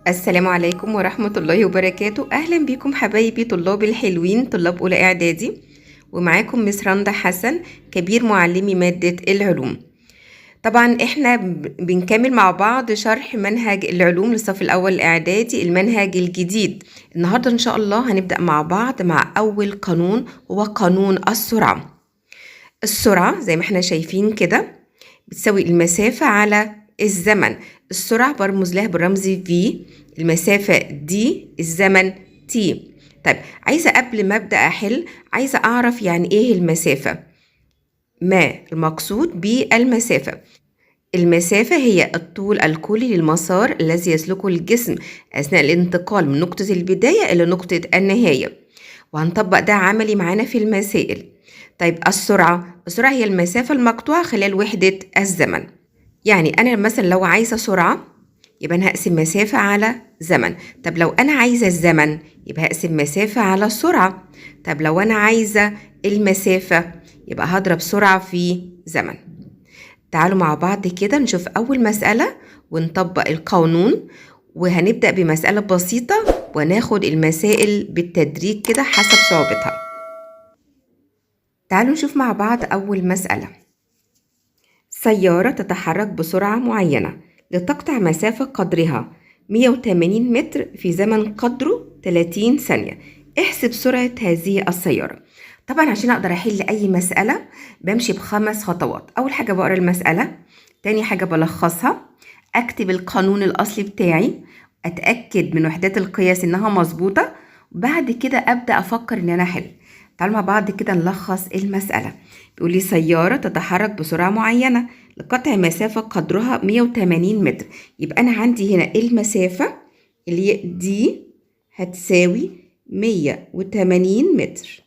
السلام عليكم ورحمة الله وبركاته. أهلا بكم حبايبي طلاب الحلوين، طلاب أولى إعدادي، ومعاكم مس رندا حسن، كبير معلمي مادة العلوم. طبعا احنا بنكمل مع بعض شرح منهج العلوم للصف الأول الإعدادي، المنهج الجديد. النهاردة إن شاء الله هنبدأ مع بعض مع أول قانون، هو قانون السرعة. السرعة زي ما احنا شايفين كده بتساوي المسافة على الزمن. السرعة برمز لها بالرمز V، المسافة D، الزمن T. طيب عايزة قبل ما أبدأ أحل عايزة أعرف يعني إيه المسافة. ما المقصود بالمسافة؟ المسافة هي الطول الكلي للمسار الذي يسلكه الجسم أثناء الانتقال من نقطة البداية إلى نقطة النهاية، وهنطبق ده عملي معانا في المسائل. طيب السرعة هي المسافة المقطوعة خلال وحدة الزمن. يعني أنا مثلا لو عايزة سرعة يبقى أنا هقسم مسافة على زمن. طب لو أنا عايزة الزمن يبقى هقسم مسافة على سرعة. طب لو أنا عايزة المسافة يبقى هضرب سرعة في زمن. تعالوا مع بعض كده نشوف أول مسألة ونطبق القانون، وهنبدأ بمسألة بسيطة وناخد المسائل بالتدريج كده حسب صعوبتها. تعالوا نشوف مع بعض أول مسألة. سيارة تتحرك بسرعة معينة لتقطع مسافة قدرها 180 متر في زمن قدره 30 ثانية. احسب سرعة هذه السيارة. طبعا عشان أقدر أحل أي مسألة بمشي ب5 خطوات. أول حاجة بقرأ المسألة، تاني حاجة بلخصها، أكتب القانون الأصلي بتاعي، أتأكد من وحدات القياس إنها مظبوطة، بعد كده أبدأ أفكر إن أنا أحل. تعالوا مع بعض كده نلخص المسألة. بيقول لي سيارة تتحرك بسرعة معينة لقطع مسافة قدرها 180 متر. يبقى أنا عندي هنا المسافة اللي هي دي هتساوي 180 متر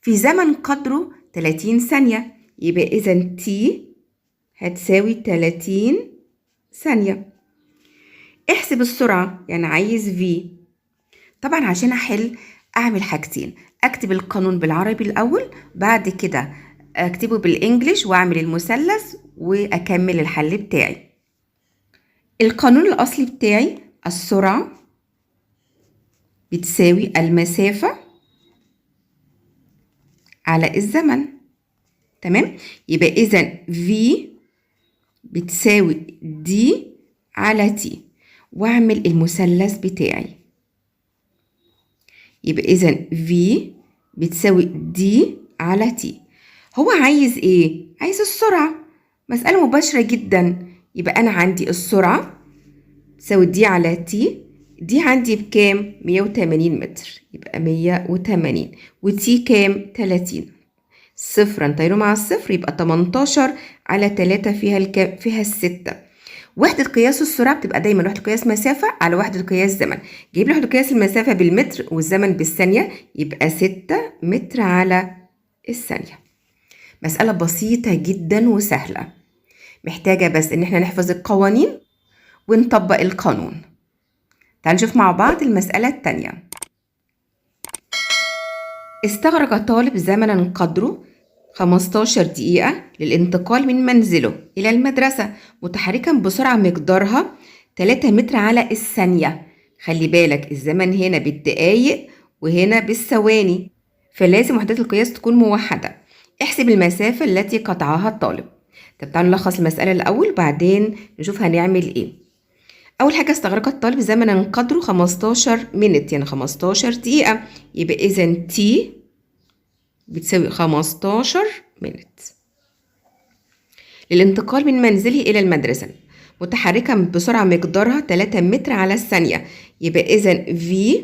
في زمن قدره 30 ثانية. يبقى إذا تي هتساوي 30 ثانية. احسب السرعة، يعني عايز في. طبعا عشان أحل أعمل حاجتين، أكتب القانون بالعربي الأول، بعد كده أكتبه بالإنجليش وأعمل المثلث وأكمل الحل بتاعي. القانون الأصلي بتاعي السرعة بتساوي المسافة على الزمن. تمام؟ يبقى إذا V بتساوي D على T، وأعمل المثلث بتاعي. يبقى إذا V بتساوي D على T. هو عايز إيه؟ عايز السرعة. مسألة مباشرة جدا. يبقى أنا عندي السرعة تساوي D على T. دي عندي بكام؟ 180 متر، يبقى 180، وتي كام؟ 30. صفر نطيره مع الصفر يبقى 18 على 3 فيها الستة. وحدة قياس السرعة بتبقى دايما وحدة قياس مسافة على وحدة قياس زمن. جايب لي وحدة قياس المسافة بالمتر والزمن بالثانية، يبقى 6 متر على الثانية. مسألة بسيطة جدا وسهلة، محتاجة بس ان احنا نحفظ القوانين ونطبق القانون. تعالوا نشوف مع بعض المسألة التانية. استغرق طالب زمنا قدره 15 دقيقة للانتقال من منزله إلى المدرسة متحركا بسرعة مقدارها 3 متر على الثانية. خلي بالك الزمن هنا بالدقايق وهنا بالثواني، فلازم وحدات القياس تكون موحدة. احسب المسافة التي قطعها الطالب. طب تعالوا نلخص المسألة الأول بعدين نشوف هنعمل إيه. أول حاجة استغرق الطالب زمنا قدره 15 منت، يعني 15 دقيقة. يبقى إذا تي بتساوي 15 منت للانتقال من منزله إلى المدرسة متحركا بسرعة مقدارها 3 متر على الثانية. يبقى إذا V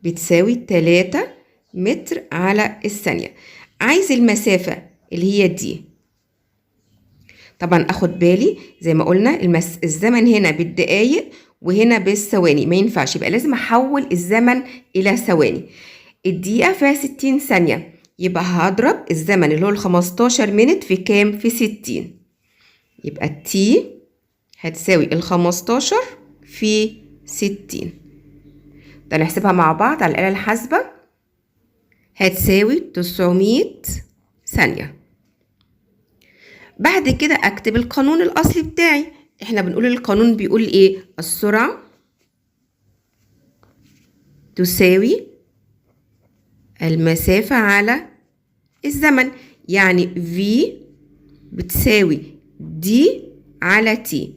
بتساوي 3 متر على الثانية. عايز المسافة اللي هي دي. طبعا أخد بالي زي ما قلنا الزمن هنا بالدقايق وهنا بالثواني، ما ينفعش، يبقى لازم أحول الزمن إلى ثواني. الدقيقة فيها 60 ثانية، يبقى هضرب الزمن اللي هو 15 منت في كام؟ في 60. يبقى تي هتساوي 15 في 60. ده نحسبها مع بعض على الآلة الحاسبة. هتساوي 900 ثانية. بعد كده أكتب القانون الأصلي بتاعي. احنا بنقول القانون بيقول ايه؟ السرعة تساوي المسافة على الزمن. يعني V بتساوي دي على تي،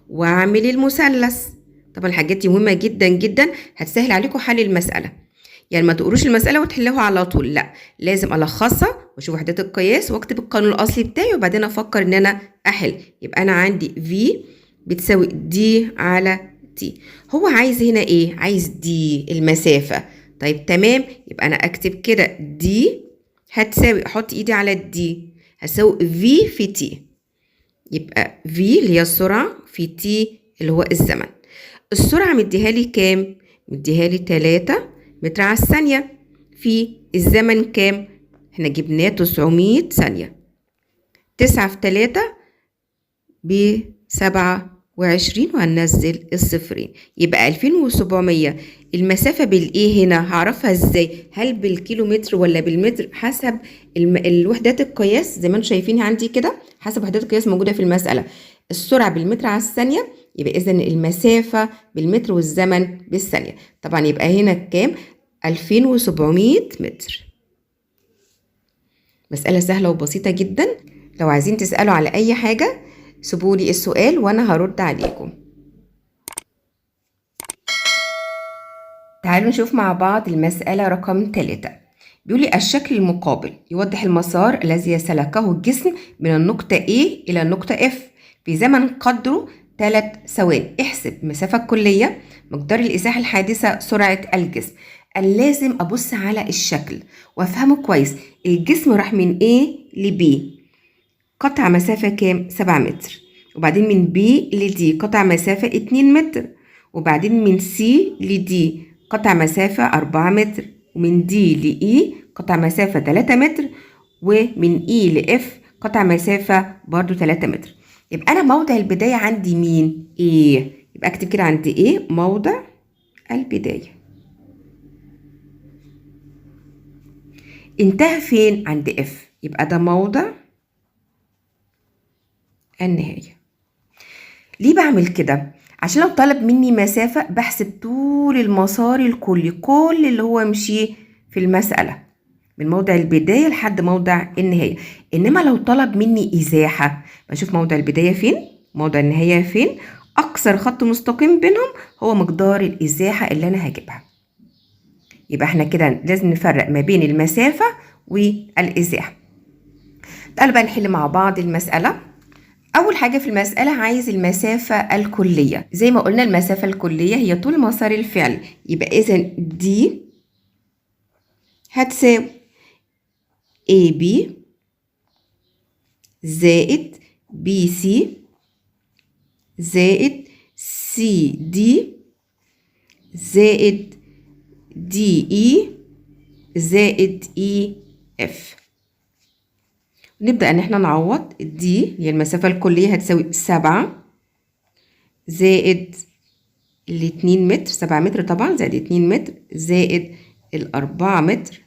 واعمل المثلث. طبعا الحاجات دي مهمة جدا جدا، هتسهل عليكم حل المسألة. يعني ما تقروش المسألة وتحلوها على طول، لا، لازم ألخصها وأشوف وحدات القياس وأكتب القانون الأصلي بتاعي، وبعدين أفكر إن أنا أحل. يبقى أنا عندي V بتساوي دي على تي. هو عايز هنا إيه؟ عايز دي المسافة. طيب تمام، يبقى أنا أكتب كده دي هتساوي، أحط إيدي على الدي، هتساوي V في تي. يبقى V اللي هي السرعة في تي اللي هو الزمن. السرعة مديها لي كام؟ مديها لي 3 متر على الثانية. في الزمن كام؟ احنا جبناه 900 ثانية. 9 في 3 ب27، وهننزل الصفرين، يبقى 2700. المسافة بالإيه هنا؟ هعرفها إزاي؟ هل بالكيلومتر ولا بالمتر؟ حسب الوحدات القياس زي ما انتم شايفين عندي كده، حسب وحدات القياس موجودة في المسألة. السرعة بالمتر على الثانية، يبقى إذن المسافة بالمتر والزمن بالثانية. طبعا يبقى هنا كام؟ 2700 متر. مسألة سهلة وبسيطة جدا. لو عايزين تسألوا على أي حاجة سيبولي السؤال وأنا هرد عليكم. تعالوا نشوف مع بعض المسألة رقم 3. بيقولي الشكل المقابل يوضح المسار الذي سلكه الجسم من النقطة A إلى النقطة F في زمن قدره 3 ثواني. احسب المسافة الكلية، مقدار الإزاحة الحادثة، سرعة الجسم. أنا لازم أبص على الشكل وأفهمه كويس. الجسم راح من A ل B، قطع مسافة كام؟ 7 متر. وبعدين من B ل D قطع مسافة 2 متر. وبعدين من C ل D قطع مسافة 4 متر. ومن D ل E قطع مسافة 3 متر. ومن E ل F قطع مسافة برضو 3 متر. يبقى أنا موضع البداية عندي مين؟ إيه؟ يبقى أكتب كده عندي إيه؟ موضع البداية. انتهى فين؟ عند F، يبقى ده موضع النهاية. ليه بعمل كده؟ عشان لو طلب مني مسافة بحسب طول المسار الكلي، كل اللي هو مشيه في المسألة من موضع البداية لحد موضع النهاية. إنما لو طلب مني إزاحة بشوف موضع البداية فين، موضع النهاية فين، أقصر خط مستقيم بينهم هو مقدار الإزاحة اللي أنا هجيبها. يبقى احنا كده لازم نفرق ما بين المسافة والإزاحة. تعالوا بقى نحل مع بعض المسألة. أول حاجة في المسألة عايز المسافة الكلية. زي ما قلنا المسافة الكلية هي طول مسار الفعل، يبقى إذن دي هتساوي AB زائد BC زائد CD زائد DE زائد EF. نبدأ إن احنا نعوض. دي هي المسافة الكلية هتساوي 7 زائد 2 متر، 7 متر طبعا زائد 2 متر زائد 4 متر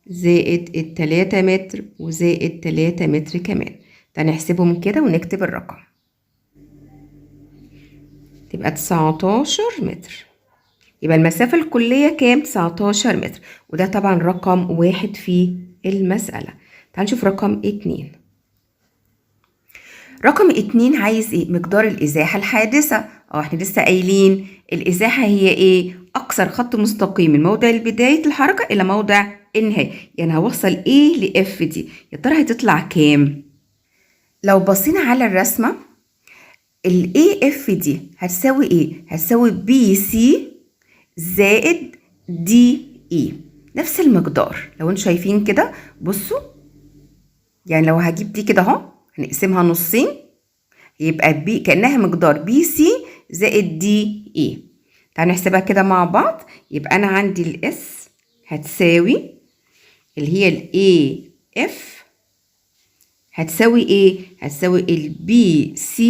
زائد 3 متر وزائد 3 متر كمان. هنحسبهم كده ونكتب الرقم، تبقى 19 متر. يبقى المسافة الكلية كام؟ 19 متر، وده طبعا رقم 1 في المسألة. تعال نشوف رقم 2. رقم 2 عايز ايه؟ مقدار الإزاحة الحادثة. احنا لسه قايلين الإزاحة هي ايه؟ أقصر خط مستقيم من موضع بداية الحركة إلى موضع النهاية. يعني هوصل ايه لإف دي، يا ترى هتطلع كام؟ لو بصينا على الرسمة ال AF دي هتساوي ايه؟ هتساوي BC زائد DE، نفس المقدار. لو انتوا شايفين كده بصوا، يعني لو هجيب دي كده اهو هنقسمها نصين، يبقى بي كأنها مقدار BC زائد DE. تعالوا نحسبها كده مع بعض. يبقى أنا عندي الS هتساوي اللي هي ال AF هتساوي ايه؟ هتساوي ال BC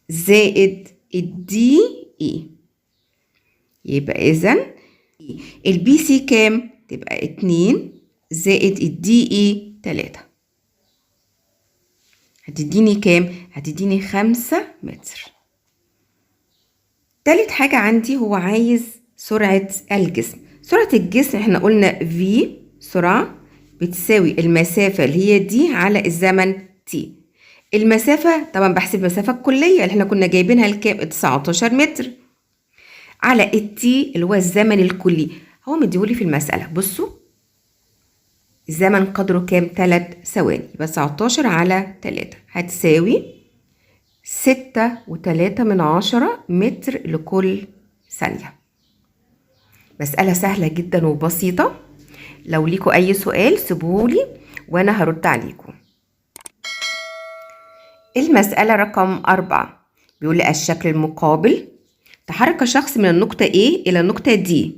زائد ال DE. يبقى إذن ال BC كام؟ تبقى 2 زائد ال DE 3. هتديني كام؟ هتديني 5 متر. تالت حاجة عندي هو عايز سرعة الجسم. سرعة الجسم احنا قلنا V سرعة بتساوي المسافة اللي هي دي على الزمن T. المسافة طبعا بحسب المسافة الكلية اللي احنا كنا جايبينها الكام؟ 19 متر على التي اللي هو الزمن الكلي. هو مديهولي في المسألة، بصوا الزمن قدره كام؟ 3 ثواني، يبقى 19 على 3 هتساوي 6.3 متر لكل ثانية. مسألة سهلة جدا وبسيطة. لو ليكوا أي سؤال سيبوهولي وأنا هرد عليكم. المسألة رقم 4 بيقول لي الشكل المقابل: تحرك شخص من النقطة A إلى النقطة D.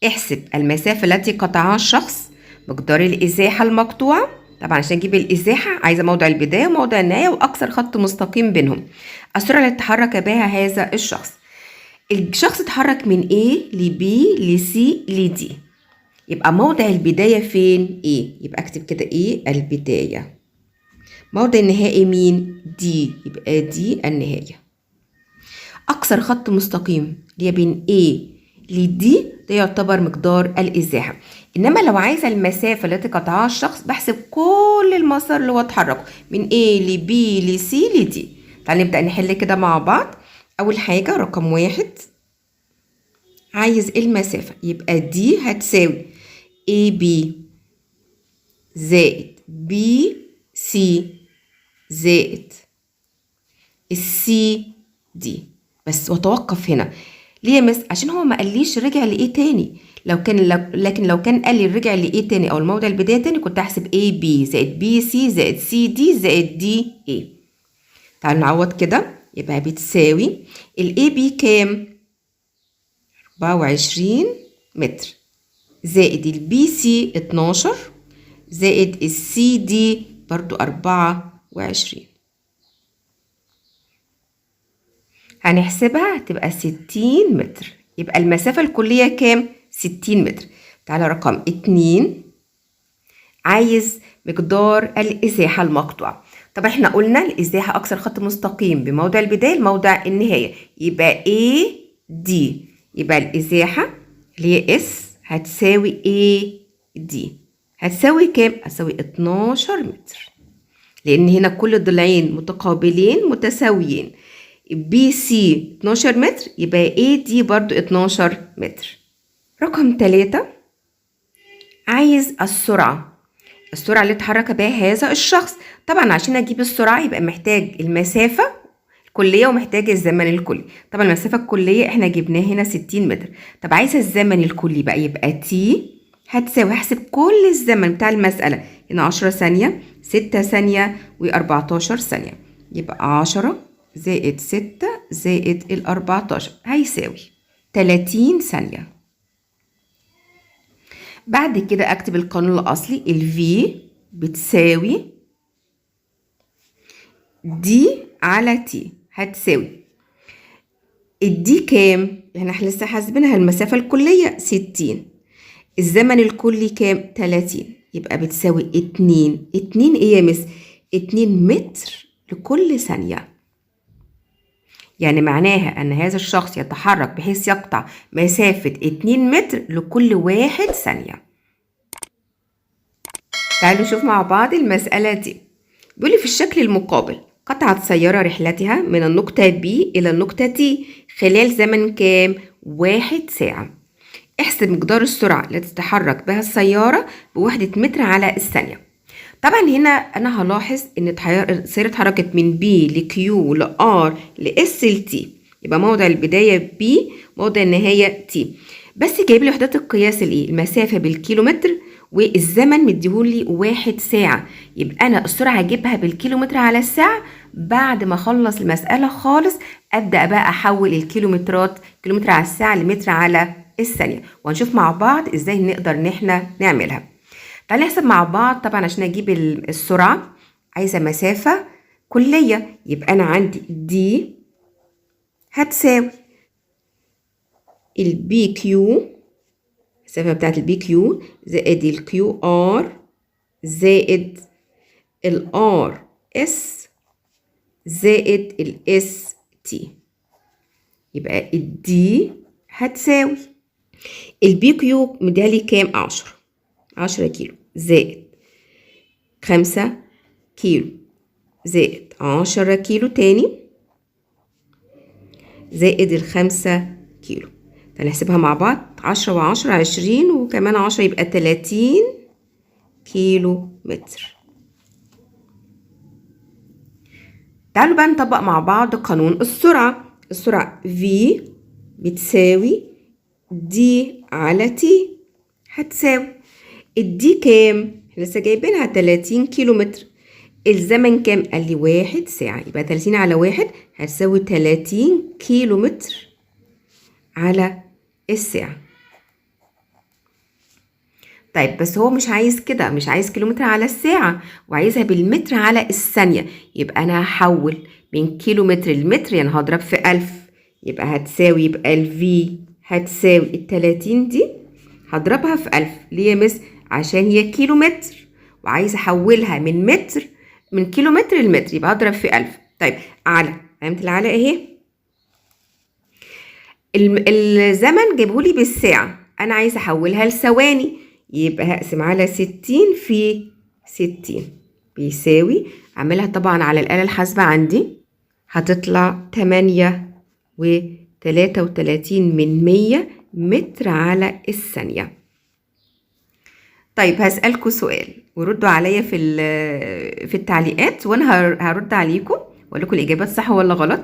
احسب المسافة التي قطعها الشخص، مقدار الإزاحة المقطوعة. طبعا عشان اجيب الإزاحة عايزة موضع البداية وموضع النهاية وأقصر خط مستقيم بينهم. السرعة التي تحرك بها هذا الشخص. الشخص اتحرك من A ل B ل C ل D. يبقى موضع البداية فين؟ A، يبقى اكتب كده A البداية. موضع النهائي مين؟ D، يبقى D النهاية. أقصر خط مستقيم اللي هي بين A ل D ده يعتبر مقدار الإزاحة. إنما لو عايزة المسافة التي قطعها الشخص بحسب كل المسار اللي هو اتحركه من A ل B ل C ل D. تعالى نبدأ نحل كده مع بعض. أول حاجة رقم 1 عايز المسافة، يبقى دي هتساوي AB زائد BC زائد السي دي. بس واتوقف هنا ليه يا مس؟ عشان هو ما قاليش رجع لايه تاني. لكن لو كان قال لي رجع لايه تاني او الموضع البدايه تاني كنت هحسب AB زائد BC زائد CD زائد DA. تعالوا نعوض كده، يبقى بتساوي AB كام؟ 24 متر زائد الBC 12 زائد الCD برضو 24. هنحسبها هتبقى 60 متر. يبقى المسافة الكلية كام؟ 60 متر. تعالى رقم 2 عايز مقدار الإزاحة المقطوعة. طب احنا قلنا الإزاحة أقصر خط مستقيم بموضع البداية لموضع النهاية، يبقى AD. يبقى الإزاحة اللي هي S هتساوي AD هتساوي كام؟ هتساوي 12 متر، لأن هنا كل الضلعين متقابلين متساويين. BC 12 متر يبقى AD برضو 12 متر. رقم 3 عايز السرعة اللي اتحرك بها هذا الشخص. طبعا عشان اجيب السرعة يبقى محتاج المسافة الكلية ومحتاج الزمن الكلي. طبعا المسافة الكلية احنا جبناها هنا 60 متر. طب عايزة الزمن الكلي بقى، يبقى T هتساوي، هحسب كل الزمن بتاع المسألة هنا 10 ثانية 6 ثانية و14 ثانية، يبقى 10 زائد 6 زائد 14 هيساوي 30 ثانية. بعد كده اكتب القانون الاصلي، V بتساوي D على T هتساوي الدي كام؟ احنا لسه حاسبينها المسافة الكلية 60، الزمن الكلي كام؟ 30، يبقى بتساوي 2 ايه يا مس؟ 2 متر لكل ثانية. يعني معناها أن هذا الشخص يتحرك بحيث يقطع مسافة 2 متر لكل 1 ثانية. تعالوا نشوف مع بعض المسألة دي. بيقولي في الشكل المقابل: قطعت سيارة رحلتها من النقطة B إلى النقطة T خلال زمن كام؟ 1 ساعة. احسب مقدار السرعة التي تتحرك بها السيارة بوحدة متر على الثانية. طبعا هنا انا هلاحظ ان السيارة اتحركت من B ل Q ل R ل S ل T، يبقى موضع البداية B موضع النهاية T. بس جايب لي وحدات القياس الايه؟ المسافة بالكيلومتر والزمن مديهولي 1 ساعة، يبقى انا السرعة هجيبها بالكيلومتر على الساعة. بعد ما اخلص المسألة خالص ابدأ بقى احول الكيلومترات كيلومتر على الساعة لمتر على الثانية، وهنشوف مع بعض ازاي نقدر ان احنا نعملها. تعالى نحسب مع بعض. طبعا عشان اجيب السرعة عايزة مسافة كلية، يبقى انا عندي دي هتساوي البي كيو، المسافة بتاعت البي كيو زائد الكيو ار زائد الار اس زائد الاس تي. يبقى الدي هتساوي البي كيو مديالي كام؟ 10 كيلو زائد 5 كيلو زائد 10 كيلو تاني زائد 5 كيلو. فنحسبها مع بعض، 10 و10 20 وكمان 10 يبقى 30 كيلو متر. تعالوا بقى نطبق مع بعض قانون السرعة. السرعة V بتساوي D على T، هتساوي الدي كام؟ احنا لسه جايبينها 30 كيلو متر. الزمن كام؟ قال لي 1 ساعة، يبقى 30 على 1 هتساوي 30 كيلو متر على الساعة. طيب بس هو مش عايز كده، مش عايز كيلومتر على الساعة، وعايزها بالمتر على الثانية. يبقى أنا هحول من كيلومتر لمتر، يعني هضرب في 1000، يبقى هتساوي، يبقى الفي هتساوي 30 دي هضربها في 1000 ليه يا مس؟ عشان هي كيلومتر وعايزة أحولها من متر، من كيلومتر لمتر، يبقى هضرب في 1000. طيب على علامة العلى أهي. الزمن جايبهولي بالساعة، أنا عايزة أحولها لثواني، يبقى هقسم على 60 في 60 بيساوي، أعملها طبعا على الآلة الحاسبة عندي، هتطلع 8.33 متر على الثانية. طيب هسألكوا سؤال وردوا عليا في التعليقات، وأنا هرد عليكم وأقول لكم الإجابات صح ولا غلط.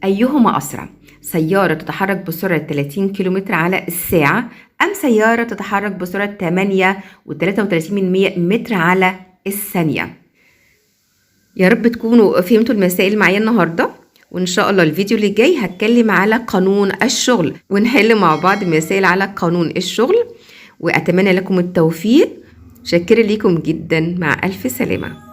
أيهما أسرع؟ سيارة تتحرك بسرعة 30 كيلومتر على الساعة، أم سيارة تتحرك بسرعة 8.33 متر على الثانية؟ يا رب تكونوا فهمتوا المسائل معايا النهاردة، وإن شاء الله الفيديو اللي جاي هتكلم على قانون الشغل، ونحل مع بعض مسائل على قانون الشغل. وأتمنى لكم التوفيق. شكرا لكم جدا، مع ألف سلامة.